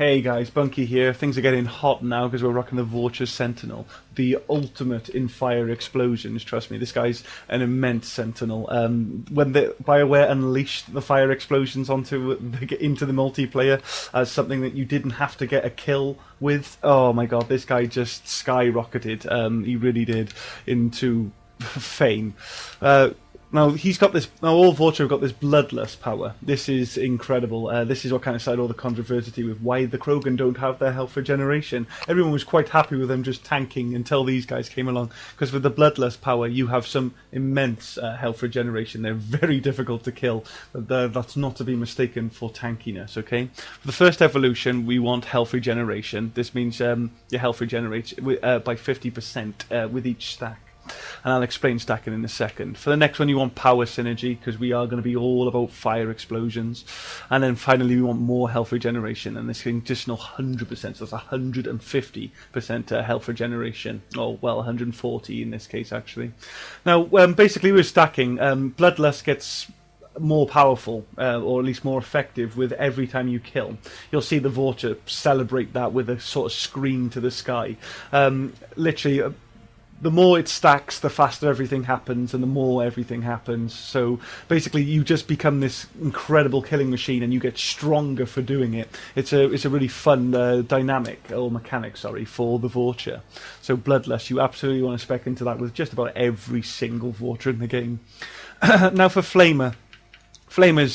Hey guys, Bunky here. Things are getting hot now because we're rocking the Vorcha Sentinel, the ultimate in fire explosions. Trust me, this guy's an immense sentinel. When the bioware unleashed the fire explosions into the multiplayer as something that you didn't have to get a kill with, oh my god, this guy just skyrocketed. He really did into fame. Now he's got this. Now all Vorcha have got this bloodlust power. This is incredible. This is what kind of started all the controversy with why the Krogan don't have their health regeneration. Everyone was quite happy with them just tanking until these guys came along. Because with the bloodlust power, you have some immense health regeneration. They're very difficult to kill, but that's not to be mistaken for tankiness. Okay. For the first evolution, we want health regeneration. This means your health regenerates by 50% with each stack. And I'll explain stacking in a second. For the next one, you want power synergy, because we are going to be all about fire explosions. And then finally, we want more health regeneration, and this additional 100%, so that's 150% health regeneration. Oh, well, 140 in this case, actually. Now, basically, we're stacking. Bloodlust gets more powerful, or at least more effective, with every time you kill. You'll see the Vorcha celebrate that with a sort of scream to the sky. Literally, the more it stacks, the faster everything happens, and the more everything happens. So basically, you just become this incredible killing machine, and you get stronger for doing it. It's a really fun mechanic, for the Vorcha. So Bloodlust, you absolutely want to spec into that with just about every single Vorcha in the game. Now for Flamer. Flamer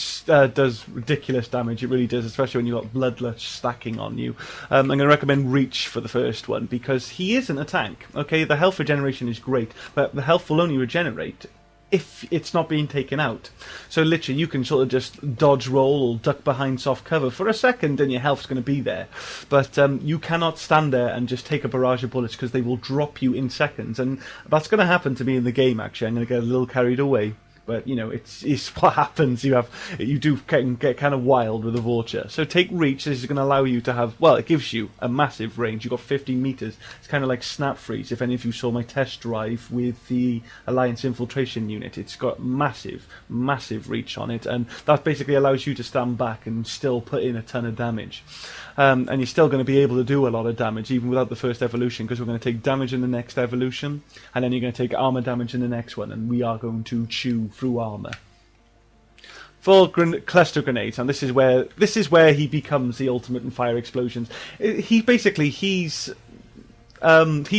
does ridiculous damage, it really does, especially when you've got Bloodlust stacking on you. I'm going to recommend Reach for the first one, because he isn't a tank. Okay, the health regeneration is great, but the health will only regenerate if it's not being taken out. So literally, you can sort of just dodge roll or duck behind soft cover for a second and your health's going to be there. But you cannot stand there and just take a barrage of bullets, because they will drop you in seconds. And that's going to happen to me in the game, actually. I'm going to get a little carried away. But, you know, it's what happens. You do get kind of wild with a Vorcha. So take Reach. This is going to allow you to have, well, it gives you a massive range. You've got 15 meters. It's kind of like Snap Freeze. If any of you saw my test drive with the Alliance Infiltration Unit, it's got massive, massive reach on it. And that basically allows you to stand back and still put in a ton of damage. And you're still going to be able to do a lot of damage, even without the first evolution, because we're going to take damage in the next evolution, and then you're going to take armor damage in the next one, and we are going to chew through armor. For cluster grenades, and this is where he becomes the ultimate in fire explosions. He's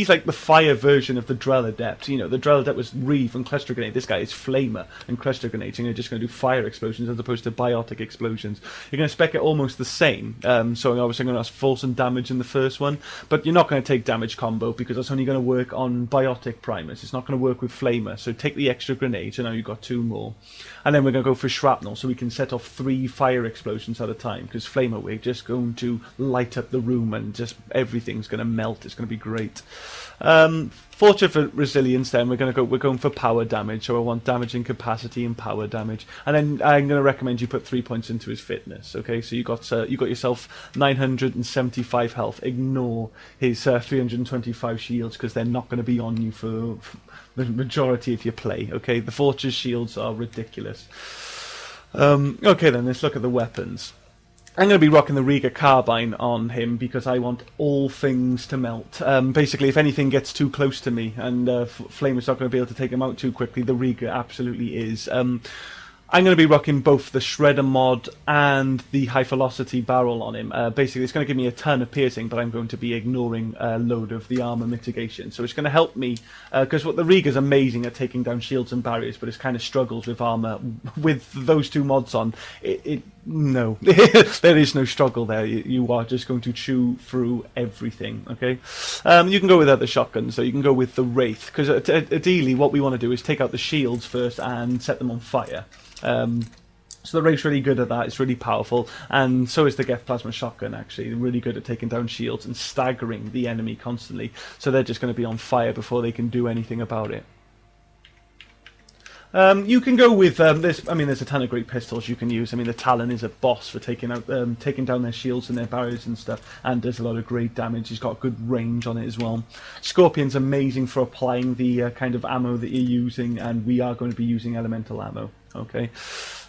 like the fire version of the Drell Adept. You know, the Drell Adept was Reeve and Cluster Grenade. This guy is Flamer and Cluster Grenades. You're just going to do fire explosions as opposed to biotic explosions. You're going to spec it almost the same. So obviously I'm going to force some damage in the first one, but you're not going to take damage combo, because that's only going to work on biotic primers. It's not going to work with Flamer. So take the extra grenade, so now you've got 2 more. And then we're going to go for shrapnel, so we can set off 3 fire explosions at a time, because Flamer, we're just going to light up the room and just everything's going to melt. It's going to be great. Vorcha for resilience, then we're going for power damage, so I want damage in capacity and power damage, and then I'm going to recommend you put 3 points into his fitness. Okay, so you got yourself 975 health. Ignore his 325 shields, because they're not going to be on you for the majority of your play. Okay, the Vorcha's shields are ridiculous. Okay, then let's look at the weapons. I'm going to be rocking the reegar carbine on him, because I want all things to melt. Basically, if anything gets too close to me and Flamer's not going to be able to take him out too quickly, the reegar absolutely is. I'm going to be rocking both the Shredder mod and the high velocity barrel on him. Basically, it's going to give me a ton of piercing, but I'm going to be ignoring a load of the armor mitigation. So it's going to help me, because the Reegar's amazing at taking down shields and barriers, but it kind of struggles with armor. With those 2 mods on, no, there is no struggle there. You are just going to chew through everything. Okay, you can go with other shotguns, so you can go with the Wraith, because ideally what we want to do is take out the shields first and set them on fire. So the Wraith's really good at that. It's really powerful, and so is the Geth Plasma Shotgun. Actually, they're really good at taking down shields and staggering the enemy constantly. So they're just going to be on fire before they can do anything about it. You can go with this. I mean, there's a ton of great pistols you can use. I mean, the Talon is a boss for taking down their shields and their barriers and stuff, and does a lot of great damage. He's got good range on it as well. Scorpion's amazing for applying the kind of ammo that you're using, and we are going to be using elemental ammo. Okay.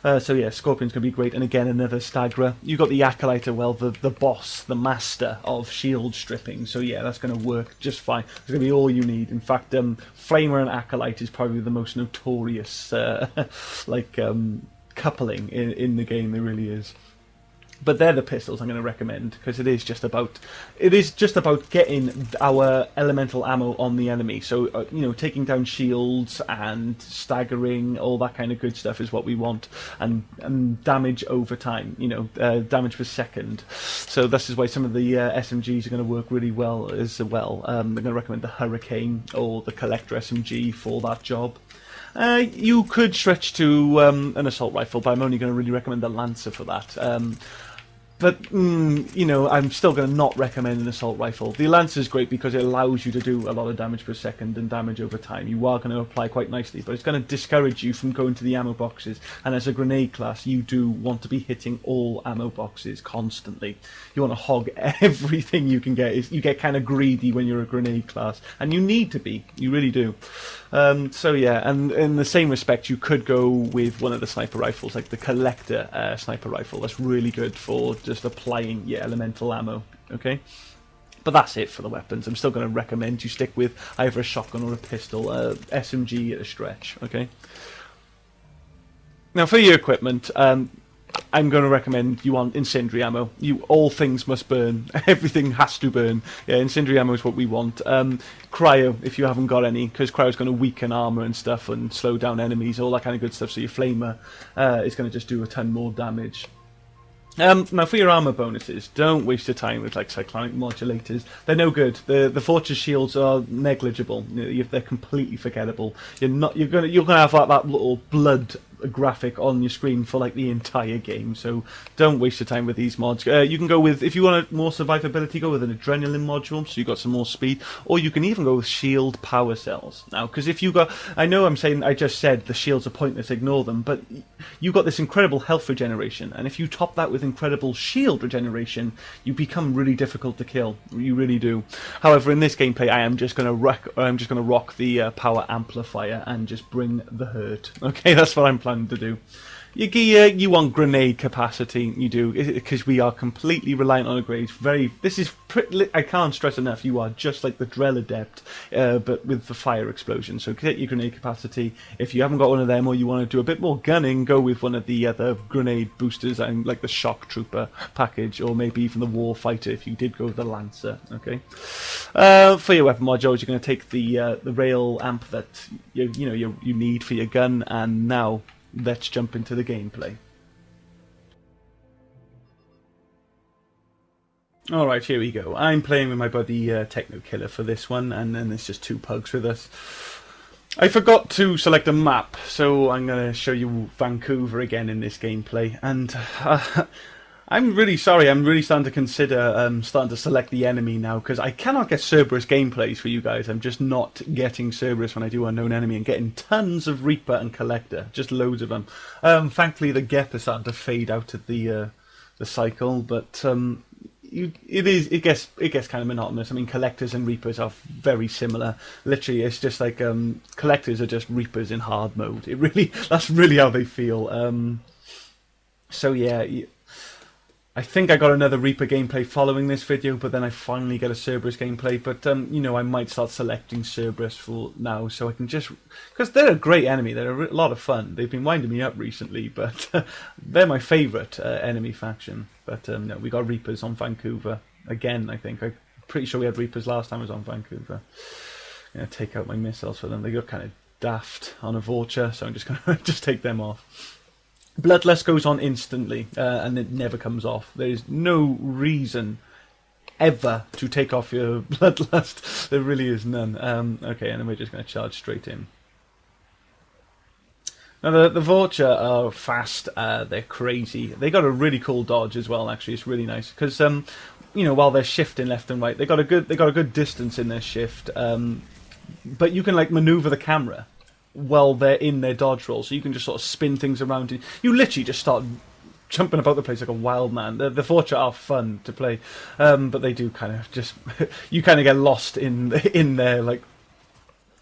So yeah, Scorpion's going to be great, and again another staggerer. You got the Acolyte, well, the boss, the master of shield stripping. So yeah, that's going to work just fine. It's going to be all you need. In fact, Flamer and Acolyte is probably the most notorious coupling in the game. There really is. But they're the pistols I'm going to recommend, because it is just about getting our elemental ammo on the enemy. So taking down shields and staggering, all that kind of good stuff is what we want, and damage over time. Damage per second. So this is why some of the SMGs are going to work really well as well. I'm going to recommend the Hurricane or the Collector SMG for that job. You could stretch to an assault rifle, but I'm only going to really recommend the Lancer for that. But, I'm still going to not recommend an assault rifle. The Lancer is great because it allows you to do a lot of damage per second and damage over time. You are going to apply quite nicely, but it's going to discourage you from going to the ammo boxes. And as a grenade class, you do want to be hitting all ammo boxes constantly. You want to hog everything you can get. You get kind of greedy when you're a grenade class, and you need to be. You really do. So yeah, and in the same respect, you could go with one of the sniper rifles, like the Collector sniper rifle. That's really good for just applying your elemental ammo, okay? But that's it for the weapons. I'm still going to recommend you stick with either a shotgun or a pistol, SMG at a stretch, okay? Now for your equipment, I'm going to recommend you want incendiary ammo. All things must burn. Everything has to burn. Yeah, incendiary ammo is what we want. Cryo, if you haven't got any, because cryo is going to weaken armor and stuff and slow down enemies, all that kind of good stuff. So your flamer is going to just do a ton more damage. Now for your armor bonuses, don't waste your time with like cyclonic modulators. They're no good. The Vorcha shields are negligible. They're completely forgettable. You're gonna have like that little blood graphic on your screen for like the entire game. So don't waste your time with these mods. You can go with, if you want more survivability, go with an adrenaline module, so you got some more speed, or you can even go with shield power cells. Now, because if you got, I just said the shields are pointless, ignore them, but you got this incredible health regeneration, and if you top that with incredible shield regeneration, you become really difficult to kill. You really do. However, in this gameplay, I'm just going to rock the power amplifier and just bring the hurt. Okay, that's what I'm planning to do. Your gear, you want grenade capacity, you do, because we are completely reliant on upgrades. I can't stress enough, you are just like the Drell Adept, but with the fire explosion. So get your grenade capacity. If you haven't got one of them, or you want to do a bit more gunning, go with one of the other grenade boosters, and like the Shock Trooper package, or maybe even the Warfighter if you did go with the Lancer. Okay. For your weapon modules, you're going to take the rail amp that you need for your gun, and now let's jump into the gameplay. Alright, here we go. I'm playing with my buddy Techno Killer for this one, and then there's just two pugs with us. I forgot to select a map, so I'm going to show you Vancouver again in this gameplay, and I'm really sorry, I'm really starting to consider starting to select the enemy now, because I cannot get Cerberus gameplays for you guys. I'm just not getting Cerberus when I do Unknown Enemy, and getting tons of Reaper and Collector, just loads of them. Thankfully the Gep is starting to fade out of the cycle, but it gets kind of monotonous. I mean, Collectors and Reapers are very similar. Literally, it's just like Collectors are just Reapers in hard mode. That's really how they feel. So yeah. I think I got another Reaper gameplay following this video, but then I finally get a Cerberus gameplay. But, I might start selecting Cerberus for now, so I can just... Because they're a great enemy, they're a lot of fun. They've been winding me up recently, but they're my favourite enemy faction. But, no, we got Reapers on Vancouver again, I think. I'm pretty sure we had Reapers last time I was on Vancouver. I'm going to take out my missiles for them. They got kind of daft on a Vorcha, so I'm just going to just take them off. Bloodlust goes on instantly, and it never comes off. There is no reason ever to take off your Bloodlust. There really is none. Okay, and then we're just going to charge straight in. Now, the Vorcha are fast. They're crazy. They got a really cool dodge as well, actually. It's really nice, because, while they're shifting left and right, they got a good distance in their shift, but you can, like, maneuver the camera while they're in their dodge roll, so you can just sort of spin things around. You literally just start jumping about the place like a wild man. The Vorcha are fun to play, but they do kind of just you kind of get lost in their like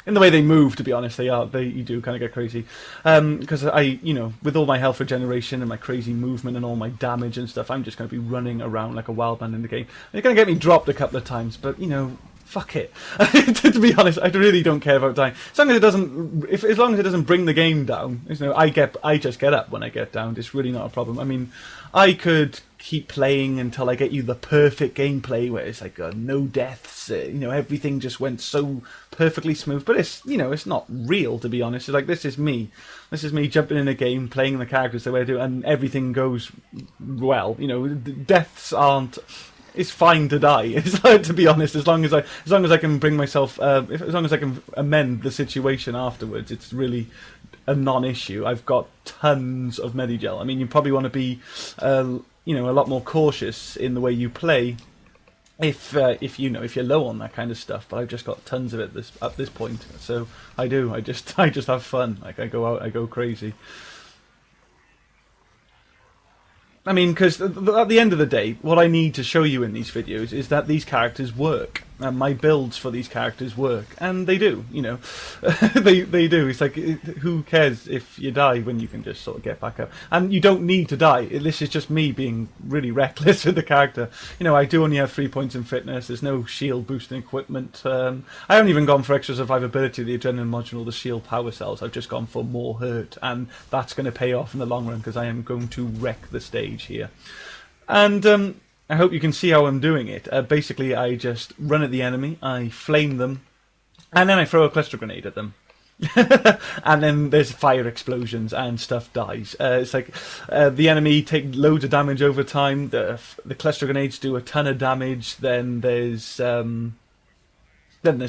In the way they move, to be honest, you do kind of get crazy. Because with all my health regeneration and my crazy movement and all my damage and stuff, I'm just going to be running around like a wild man in the game. And it's going to get me dropped a couple of times, but, fuck it. To be honest, I really don't care about dying. As long as it doesn't bring the game down, I just get up when I get down. It's really not a problem. I mean, I could keep playing until I get you the perfect gameplay where it's like no deaths, everything just went so perfectly smooth. But it's not real, to be honest. It's like this is me jumping in a game, playing the characters the way I do, and everything goes well. Deaths aren't. It's fine to die. It's like, to be honest, as long as I can bring myself, as long as I can amend the situation afterwards, it's really a non-issue. I've got tons of Medigel. I mean, you probably want to be, a lot more cautious in the way you play, if you're low on that kind of stuff. But I've just got tons of it at this point, so I do. I just have fun. Like I go out, I go crazy. I mean, because at the end of the day, what I need to show you in these videos is that these characters work, and my builds for these characters work, and they do, they do. It's like, who cares if you die when you can just sort of get back up? And you don't need to die. This is just me being really reckless with the character. I do only have 3 points in fitness. There's no shield boosting equipment. I haven't even gone for extra survivability, the adrenaline module, the shield power cells. I've just gone for more hurt, and that's going to pay off in the long run because I am going to wreck the stage here. And I hope you can see how I'm doing it. Basically, I just run at the enemy, I flame them, and then I throw a cluster grenade at them. And then there's fire explosions and stuff dies. It's like the enemy take loads of damage over time. The cluster grenades do a ton of damage. Then there's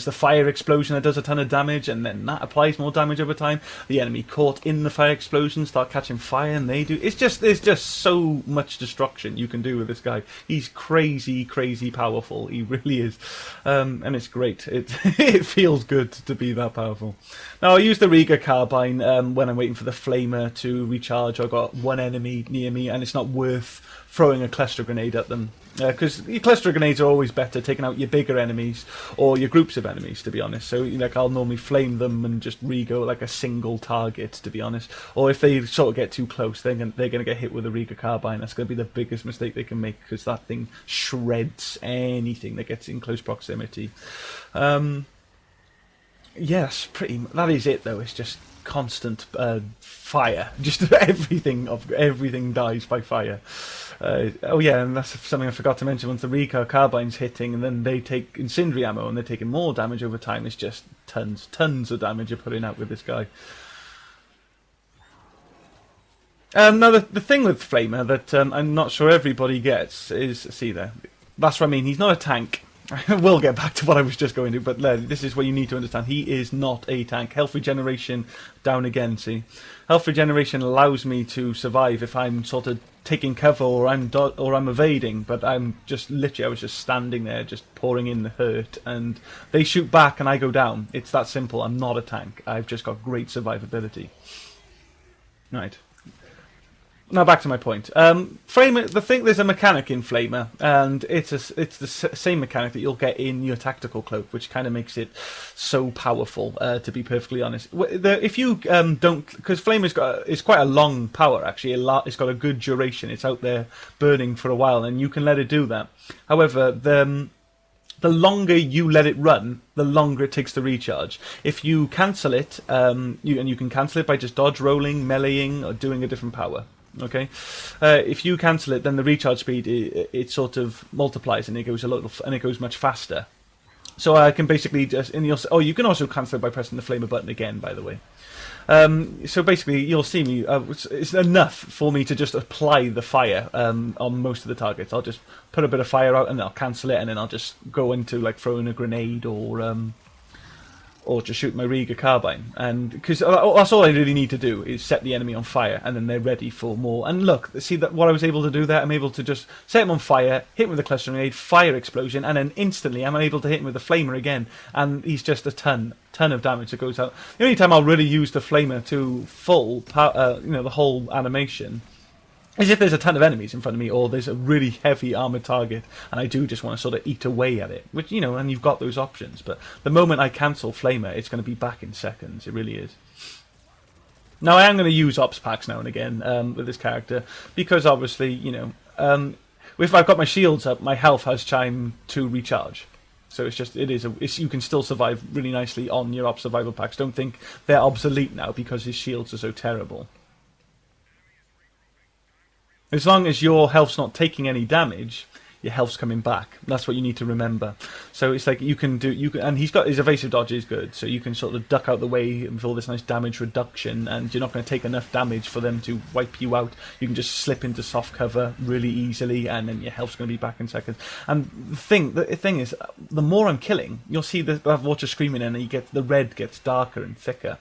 the fire explosion that does a ton of damage, and then that applies more damage over time. The enemy caught in the fire explosion start catching fire, and they do. There's just so much destruction you can do with this guy. He's crazy, crazy powerful. He really is, and it's great. It feels good to be that powerful. Now I use the reegar carbine when I'm waiting for the flamer to recharge. I've got one enemy near me, and it's not worth throwing a cluster grenade at them. Because your cluster grenades are always better taking out your bigger enemies or your groups of enemies, to be honest. So I'll normally flame them and just re-go like a single target, to be honest. Or if they sort of get too close, they're going to get hit with a reegar carbine. That's going to be the biggest mistake they can make, because that thing shreds anything that gets in close proximity. Yes, that is it though. It's just constant fire. Just everything dies by fire. Oh yeah, and that's something I forgot to mention. Once the reegar carbine's hitting, and then they take incendiary ammo, and they're taking more damage over time. It's just tons of damage you're putting out with this guy. Now the thing with Flamer that I'm not sure everybody gets is, see there, that's what I mean. He's not a tank. I will get back to what I was just going to, but this is what you need to understand. He is not a tank. Health regeneration down again, see? Health regeneration allows me to survive if I'm sort of taking cover or I'm evading, but I'm just literally, I was just standing there just pouring in the hurt, and they shoot back and I go down. It's that simple. I'm not a tank. I've just got great survivability. Right. Now back to my point. Flamer, there's a mechanic in Flamer, and it's the same mechanic that you'll get in your tactical cloak, which kind of makes it so powerful. To be perfectly honest, if you don't, because Flamer is quite a long power actually. It's got a good duration. It's out there burning for a while, and you can let it do that. However, the longer you let it run, the longer it takes to recharge. If you cancel it, you can cancel it by just dodge rolling, meleeing, or doing a different power. Okay, if you cancel it, then the recharge speed it sort of multiplies, and it goes much faster. So I can basically just you can also cancel it by pressing the flamer button again, by the way. So basically, you'll see me. It's enough for me to just apply the fire on most of the targets. I'll just put a bit of fire out, and then I'll cancel it, and then I'll just go into like throwing a grenade or just shoot my reegar carbine, and because that's all I really need to do is set the enemy on fire, and then they're ready for more. And look, see that what I was able to do there? I'm able to just set him on fire, hit him with a cluster grenade, fire explosion, and then instantly I'm able to hit him with the flamer again, and he's just a ton of damage that goes out. The only time I'll really use the flamer to full power, the whole animation, As if there's a ton of enemies in front of me, or there's a really heavy armored target, and I do just want to sort of eat away at it, which, you know, and you've got those options. But the moment I cancel Flamer, it's going to be back in seconds. It really is. Now, I am going to use ops packs now and again with this character, because obviously, you know, if I've got my shields up, my health has time to recharge. So it's just, you can still survive really nicely on your ops survival packs. Don't think they're obsolete now because his shields are so terrible. As long as your health's not taking any damage, your health's coming back. That's what you need to remember. So it's like and his evasive dodge is good, so you can sort of duck out the way with all this nice damage reduction, and you're not going to take enough damage for them to wipe you out. You can just slip into soft cover really easily, and then your health's going to be back in seconds. And the thing is, the more I'm killing, you'll see that Vorcha screaming, and the red gets darker and thicker.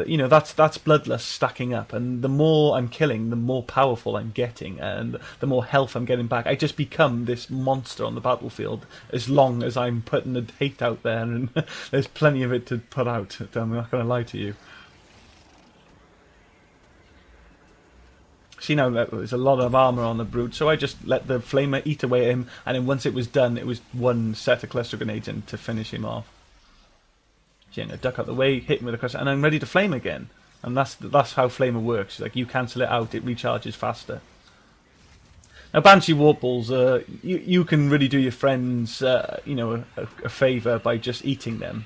You know, that's bloodlust stacking up, and the more I'm killing, the more powerful I'm getting, and the more health I'm getting back. I just become this monster on the battlefield as long as I'm putting the hate out there, and there's plenty of it to put out. I'm not going to lie to you. See, now there's a lot of armor on the brute, so I just let the flamer eat away at him, and then once it was done, it was one set of cluster grenades in to finish him off. You know, duck out the way, hit him with a cluster, and I'm ready to flame again. And that's how Flamer works. Like, you cancel it out, it recharges faster. Now, Banshee Warp Balls, you can really do your friends, you know, a favour by just eating them,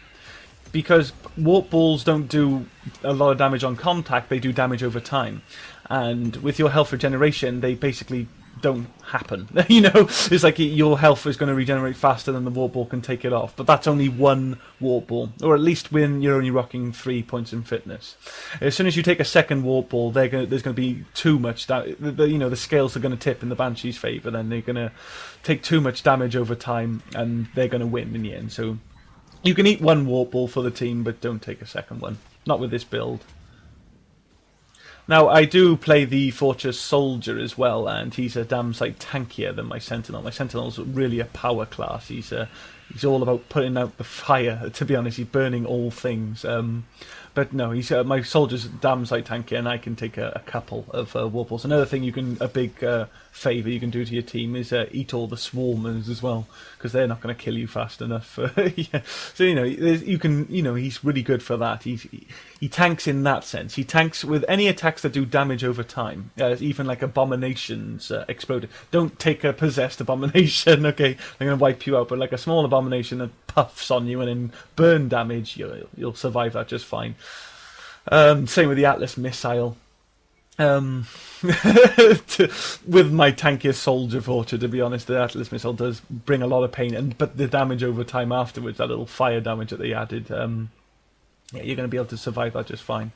because Warp Balls don't do a lot of damage on contact; they do damage over time. And with your health regeneration, they basically don't happen. You know, it's like your health is going to regenerate faster than the warp ball can take it off, but that's only one warp ball, or at least when you're only rocking 3 points in fitness. As soon as you take a second warp ball, there's going to be too much you know, the scales are going to tip in the Banshee's favour, then they're going to take too much damage over time, and they're going to win in the end. So you can eat one warp ball for the team, but don't take a second one. Not with this build. Now, I do play the Vorcha Soldier as well, and he's a damn sight tankier than my Sentinel. My Sentinel's really a power class. He's all about putting out the fire, to be honest. He's burning all things. But no, my Soldier's damn sight tankier, and I can take a couple of warp balls. Another thing a big favour you can do to your team is eat all the swarmers as well, because they're not going to kill you fast enough. Yeah. So, you know, he's really good for that. He tanks in that sense. He tanks with any attacks that do damage over time, even like abominations exploded. Don't take a possessed abomination, okay? They're going to wipe you out, but like a small abomination that puffs on you and then burn damage, you'll survive that just fine. Same with the Atlas missile. With my tankiest soldier Vorcha, to be honest, the Atlas missile does bring a lot of pain, but the damage over time afterwards, that little fire damage that they added, yeah, you're going to be able to survive that just fine.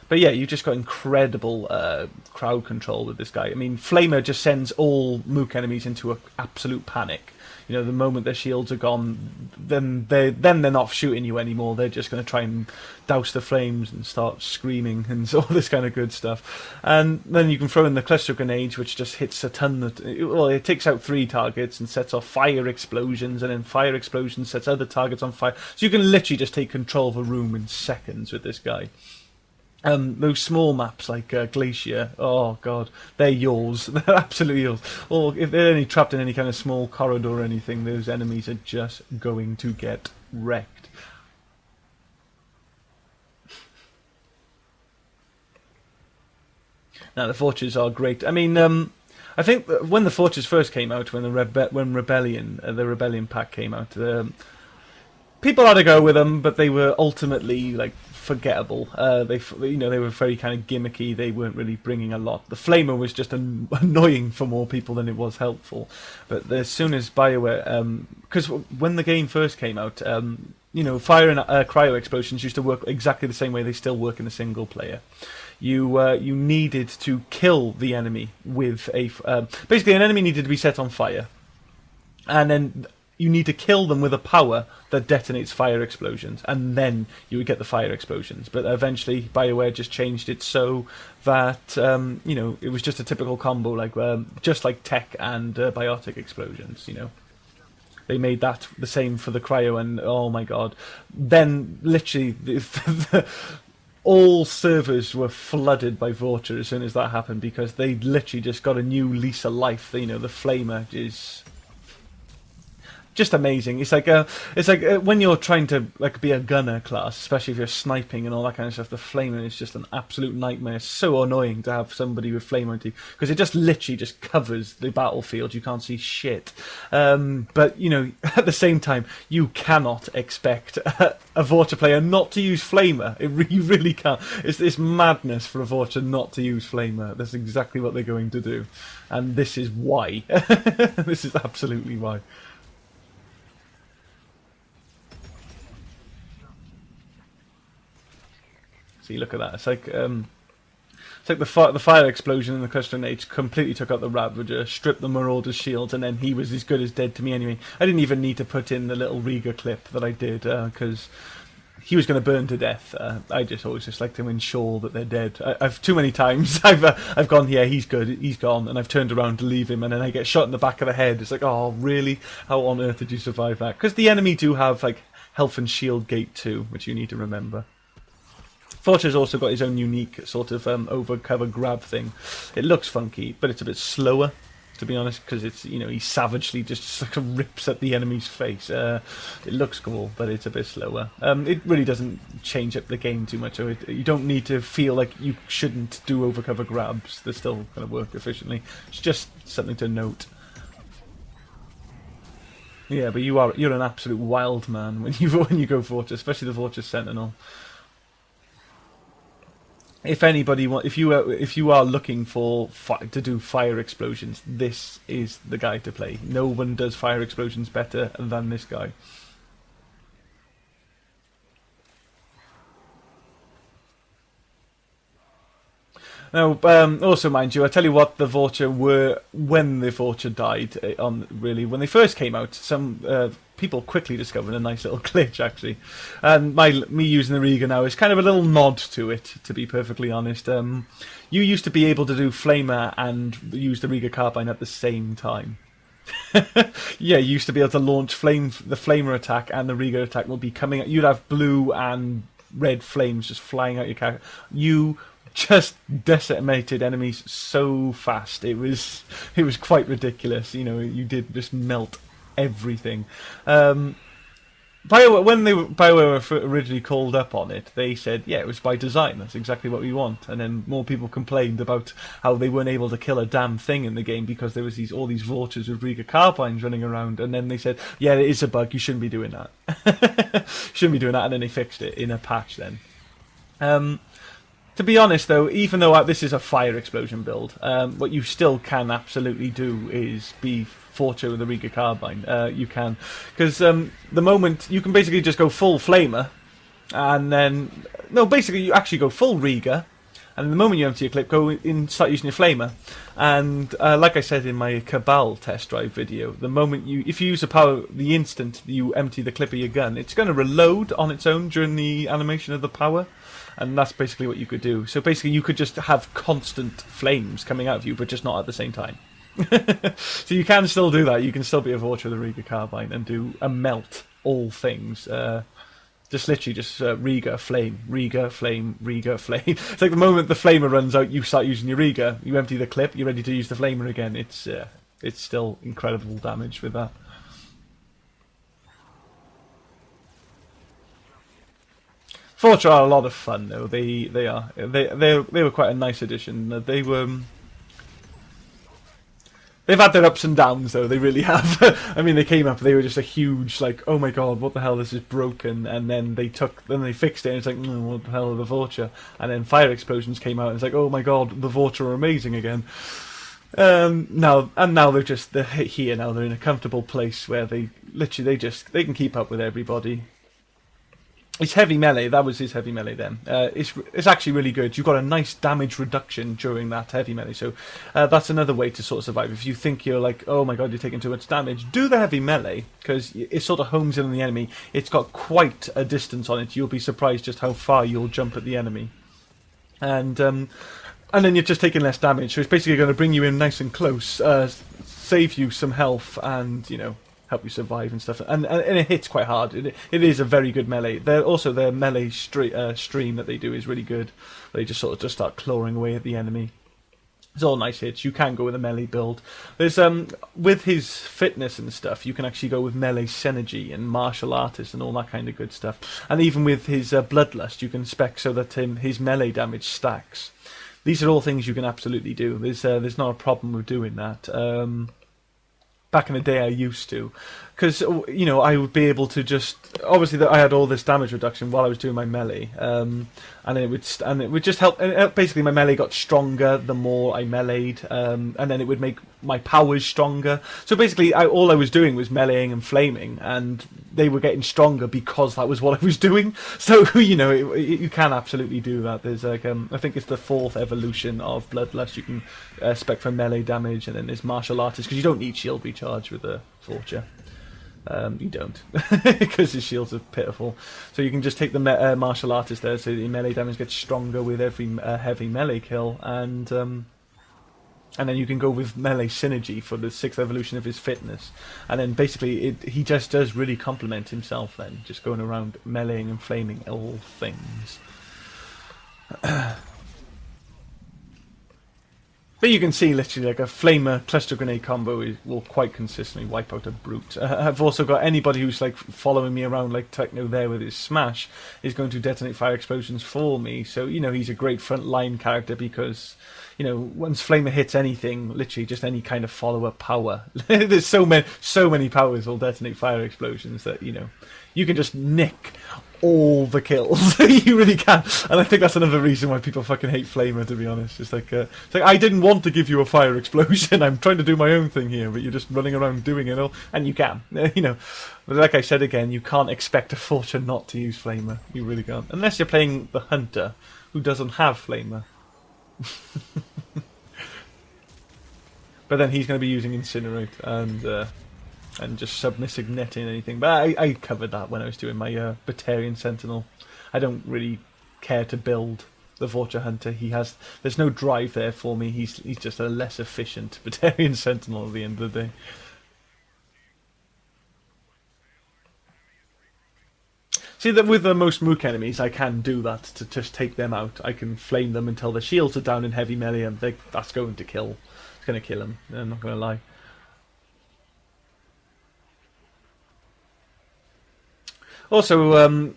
But yeah, you've just got incredible crowd control with this guy. I mean, Flamer just sends all Mook enemies into an absolute panic. You know, the moment their shields are gone, then they're not shooting you anymore. They're just going to try and douse the flames and start screaming and all this kind of good stuff. And then you can throw in the cluster grenades, which just hits a ton. It takes out 3 targets and sets off fire explosions, and then fire explosions sets other targets on fire. So you can literally just take control of a room in seconds with this guy. Those small maps like Glacier, oh god, they're yours. They're absolutely yours. Or if they're only trapped in any kind of small corridor or anything, those enemies are just going to get wrecked. Now, the Vorchas are great. I mean, I think when the Vorchas first came out, when the Rebellion pack came out, people had to go with them, but they were ultimately like forgettable. They were very kind of gimmicky. They weren't really bringing a lot. The Flamer was just annoying for more people than it was helpful. But as soon as BioWare, because when the game first came out, fire and cryo explosions used to work exactly the same way they still work in the single player. You needed to kill the enemy with basically an enemy needed to be set on fire, and then you need to kill them with a power that detonates fire explosions, and then you would get the fire explosions. But eventually, BioWare just changed it so that it was just a typical combo, like just like tech and biotic explosions. They made that the same for the cryo, and oh my god! Then literally, all servers were flooded by Vorcha as soon as that happened because they literally just got a new lease of life. You know, the Flamer is just amazing. It's like when you're trying to like be a gunner class, especially if you're sniping and all that kind of stuff. The Flamer is just an absolute nightmare. It's so annoying to have somebody with Flamer because it just literally just covers the battlefield. You can't see shit. But you know, at the same time, you cannot expect a Vorcha player not to use Flamer. You really can't. It's madness for a Vorcha not to use Flamer. That's exactly what they're going to do, and this is why. This is absolutely why. See, look at that. It's like the fire explosion in the cluster grenades completely took out the Ravager, stripped the Marauder's shields, and then he was as good as dead to me anyway. I didn't even need to put in the little reegar clip that I did because he was going to burn to death. I just always just like to ensure that they're dead. I've too many times I've gone, yeah, he's good, he's gone, and I've turned around to leave him, and then I get shot in the back of the head. It's like, oh, really? How on earth did you survive that? Because the enemy do have like health and shield gate too, which you need to remember. Vorcha's also got his own unique sort of over cover grab thing. It looks funky, but it's a bit slower, to be honest, because it's, you know, he savagely just like rips at the enemy's face. It looks cool, but it's a bit slower. It really doesn't change up the game too much. So you don't need to feel like you shouldn't do overcover grabs. They still kind of work efficiently. It's just something to note. Yeah, but you're an absolute wild man when you go Vorcha, especially the Vorcha Sentinel. If anybody if you are looking to do fire explosions, this is the guy to play. No one does fire explosions better than this guy. Now, also mind you, I tell you what the Vorcha were when the Vorcha died. When they first came out, some people quickly discovered a nice little glitch actually, and me using the reegar now is kind of a little nod to it. To be perfectly honest, you used to be able to do Flamer and use the reegar carbine at the same time. Yeah, you used to be able to launch the Flamer attack and the reegar attack will be coming. You'd have blue and red flames just flying out your character. You just decimated enemies so fast. It was quite ridiculous. You know, you did just melt everything. BioWare, when BioWare were originally called up on it, they said, yeah, it was by design. That's exactly what we want. And then more people complained about how they weren't able to kill a damn thing in the game because there was all these Vorchas with reegar carbines running around. And then they said, yeah, it is a bug. You shouldn't be doing that. Shouldn't be doing that. And then they fixed it in a patch then. To be honest, though, even though this is a fire explosion build, what you still can absolutely do is be Vorcha with a reegar carbine. You can, because the moment you can basically just go full Flamer, and then basically you actually go full reegar, and the moment you empty your clip, go in, start using your Flamer, and like I said in my Cabal test drive video, the moment if you use the power, the instant you empty the clip of your gun, it's going to reload on its own during the animation of the power. And that's basically what you could do. So basically you could just have constant flames coming out of you, but just not at the same time. So you can still do that. You can still be a Vorcha with a reegar carbine and do a melt all things. Just literally just reegar, flame, reegar, flame, reegar, flame. It's like the moment the Flamer runs out, you start using your reegar. You empty the clip, you're ready to use the Flamer again. It's still incredible damage with that. Vorcha are a lot of fun though. They were quite a nice addition. They've had their ups and downs though. They really have. I mean, they came up. They were just a huge like, oh my god, what the hell? This is broken. And then they fixed it. And it's like, what the hell are the Vorcha? And then fire explosions came out. And it's like, oh my god, the Vorcha are amazing again. Now they're here now. They're in a comfortable place where they can keep up with everybody. His heavy melee, that was his heavy melee then. It's actually really good. You've got a nice damage reduction during that heavy melee. So that's another way to sort of survive. If you think you're like, oh my god, you're taking too much damage, do the heavy melee, because it sort of homes in on the enemy. It's got quite a distance on it. You'll be surprised just how far you'll jump at the enemy. And then you're just taking less damage. So it's basically going to bring you in nice and close, save you some health, and, you know, help you survive and stuff. And it hits quite hard. It is a very good melee. Their melee stream that they do is really good. They just sort of just start clawing away at the enemy. It's all nice hits. You can go with a melee build. There's with his fitness and stuff, you can actually go with melee synergy and martial artist and all that kind of good stuff. And even with his bloodlust, you can spec so that his melee damage stacks. These are all things you can absolutely do. There's not a problem with doing that. Back in the day, I used to, because I would be able to just obviously I had all this damage reduction while I was doing my melee, and it would just help. And basically, my melee got stronger the more I meleeed, and then it would make my powers stronger. So basically, all I was doing was meleeing and flaming, and they were getting stronger because that was what I was doing. So you can absolutely do that. There's I think it's the 4th evolution of Bloodlust. You can spec for melee damage, and then there's martial artist, because you don't need shield recharge with the Vorcha. You don't, because his shields are pitiful. So you can just take the martial artist there, so the melee damage gets stronger with every heavy melee kill, and then you can go with melee synergy for the 6th evolution of his fitness, and then basically he just does really complement himself then, just going around meleeing and flaming all things. But you can see literally like a flamer cluster grenade combo will quite consistently wipe out a brute. I've also got anybody who's like following me around like Techno there with his smash is going to detonate fire explosions for me. So he's a great front line character, because once flamer hits anything, literally just any kind of follow-up power, there's so many powers will detonate fire explosions that you can just nick all the kills. You really can. And I think that's another reason why people fucking hate flamer, to be honest. It's like I didn't want to give you a fire explosion, I'm trying to do my own thing here, but you're just running around doing it all, and you can. But like I said again, you can't expect a Vorcha not to use flamer. You really can't, unless you're playing the hunter who doesn't have flamer. But then he's going to be using incinerate and just submissive netting anything. But I covered that when I was doing my Batarian Sentinel. I don't really care to build the Vorcha Hunter. There's no drive there for me. He's just a less efficient Batarian Sentinel at the end of the day. See, that with the most Mook enemies, I can do that to just take them out. I can flame them until the shields are down in heavy melee, and that's going to kill. It's going to kill them. I'm not going to lie. Also,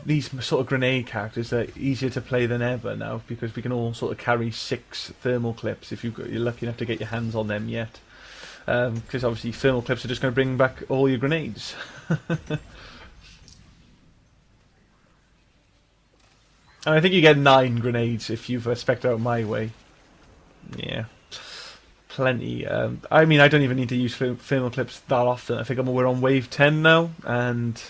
these sort of grenade characters are easier to play than ever now, because we can all sort of carry 6 thermal clips if you're lucky enough to get your hands on them yet. Because obviously thermal clips are just going to bring back all your grenades. And I think you get 9 grenades if you've spec'd out my way. Yeah. Plenty. I mean, I don't even need to use thermal clips that often. I think we're on wave 10 now, and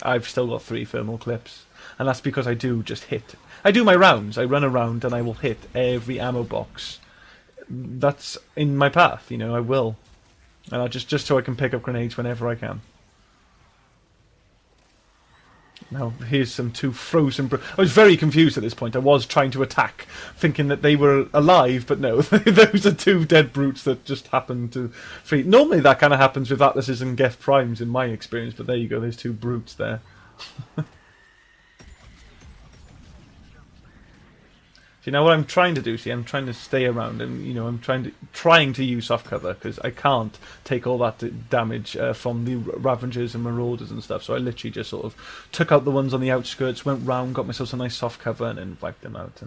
I've still got 3 thermal clips. And that's because I do just hit. I do my rounds. I run around and I will hit every ammo box that's in my path. I will. And I just so I can pick up grenades whenever I can. Now, here's some 2 frozen... I was very confused at this point. I was trying to attack, thinking that they were alive, but no. Those are 2 dead brutes that just happened to free. Normally that kind of happens with Atlases and Geth Primes in my experience, but there you go, there's 2 brutes there. See, now what I'm trying to do, I'm trying to stay around, and I'm trying to use soft cover, because I can't take all that damage from the Ravengers and Marauders and stuff. So I literally just sort of took out the ones on the outskirts, went round, got myself some nice soft cover, and then wiped them out.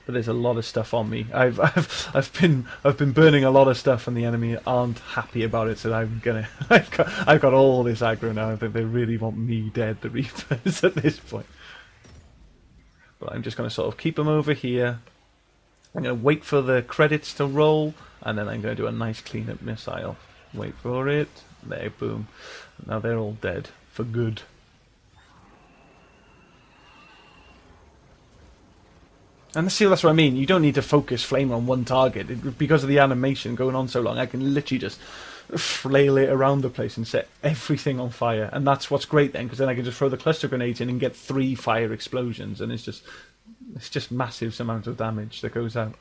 But there's a lot of stuff on me. I've been burning a lot of stuff, and the enemy aren't happy about it. So I've got all this aggro now. I think they really want me dead, the Reapers, at this point. But I'm just going to sort of keep them over here. I'm going to wait for the credits to roll, and then I'm going to do a nice clean-up missile. Wait for it. There, boom. Now they're all dead. For good. And see, that's what I mean. You don't need to focus flame on one target. Because of the animation going on so long, I can literally just flail it around the place and set everything on fire. And that's what's great then, because then I can just throw the cluster grenades in and get 3 fire explosions, and it's just massive amount of damage that goes out.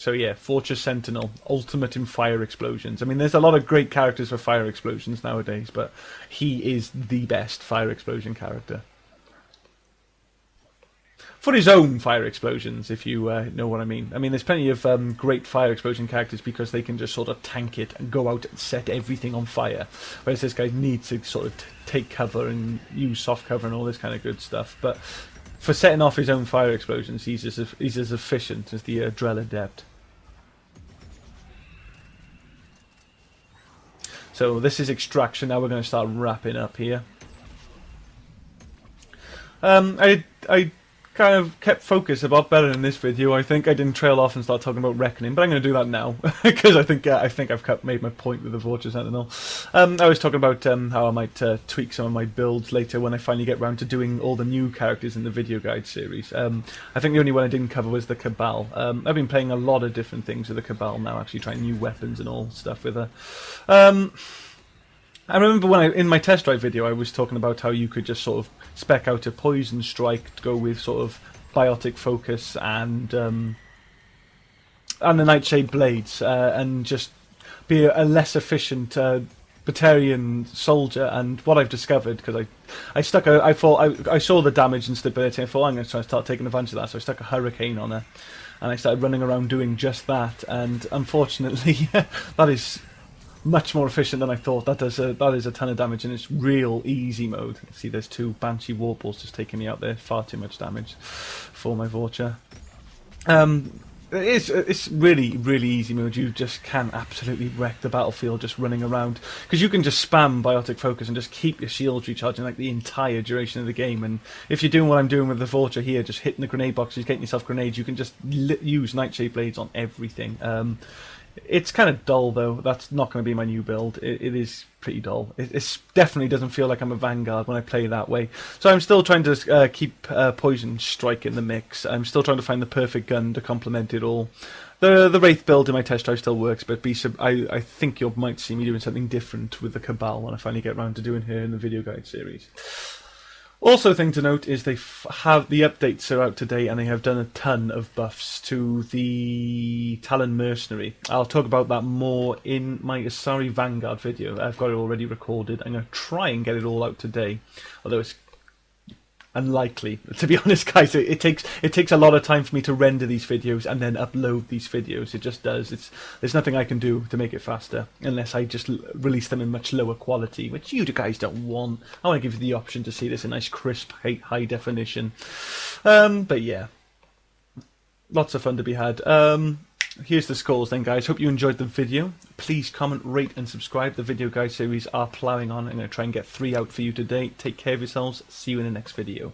So yeah, Vorcha Sentinel, ultimate in fire explosions. I mean, there's a lot of great characters for fire explosions nowadays, but he is the best fire explosion character. For his own fire explosions, if you know what I mean. I mean, there's plenty of great fire explosion characters because they can just sort of tank it and go out and set everything on fire. Whereas this guy needs to sort of take cover and use soft cover and all this kind of good stuff. But for setting off his own fire explosions, he's as efficient as the Drell Adept. So this is extraction. Now we're going to start wrapping up here. I kind of kept focus a lot better in this video. I think I didn't trail off and start talking about Reckoning, but I'm going to do that now because I think I've made my point with the Vorcha Sentinel. I was talking about how I might tweak some of my builds later when I finally get round to doing all the new characters in the video guide series. I think the only one I didn't cover was the Cabal. I've been playing a lot of different things with the Cabal now, actually trying new weapons and all stuff with her. I remember when in my test drive video I was talking about how you could just sort of spec out a poison strike to go with sort of biotic focus and the nightshade blades and just be a less efficient Batarian soldier. And what I've discovered, because I saw the damage and stability, and I thought I'm going to try and start taking advantage of that, so I stuck a hurricane on her and I started running around doing just that, and unfortunately that is much more efficient than I thought. That is a ton of damage, and it's real easy mode. See, there's two Banshee warballs just taking me out there. Far too much damage for my Vorcha. It's really, really easy mode. You just can absolutely wreck the battlefield just running around, because you can just spam biotic focus and just keep your shields recharging like the entire duration of the game. And if you're doing what I'm doing with the Vorcha here, just hitting the grenade boxes, getting yourself grenades, you can just use nightshade blades on everything. It's kind of dull, though. That's not going to be my new build. It is pretty dull. It definitely doesn't feel like I'm a Vanguard when I play that way. So I'm still trying to keep Poison Strike in the mix. I'm still trying to find the perfect gun to complement it all. The Wraith build in my test drive still works, but I think you might see me doing something different with the Cabal when I finally get around to doing her in the video guide series. Also, thing to note is they have the updates are out today, and they have done a ton of buffs to the Talon Mercenary. I'll talk about that more in my Asari Vanguard video. I've got it already recorded. I'm going to try and get it all out today, although it's unlikely, to be honest, guys. It takes a lot of time for me to render these videos and then upload these videos. It just does. There's nothing I can do to make it faster unless I just release them in much lower quality, which you guys don't want. I want to give you the option to see this in nice crisp high definition. But yeah, lots of fun to be had. Here's the scores then, guys. Hope you enjoyed the video. Please comment, rate and subscribe. The video guide series are ploughing on. I'm going to try and get 3 out for you today. Take care of yourselves. See you in the next video.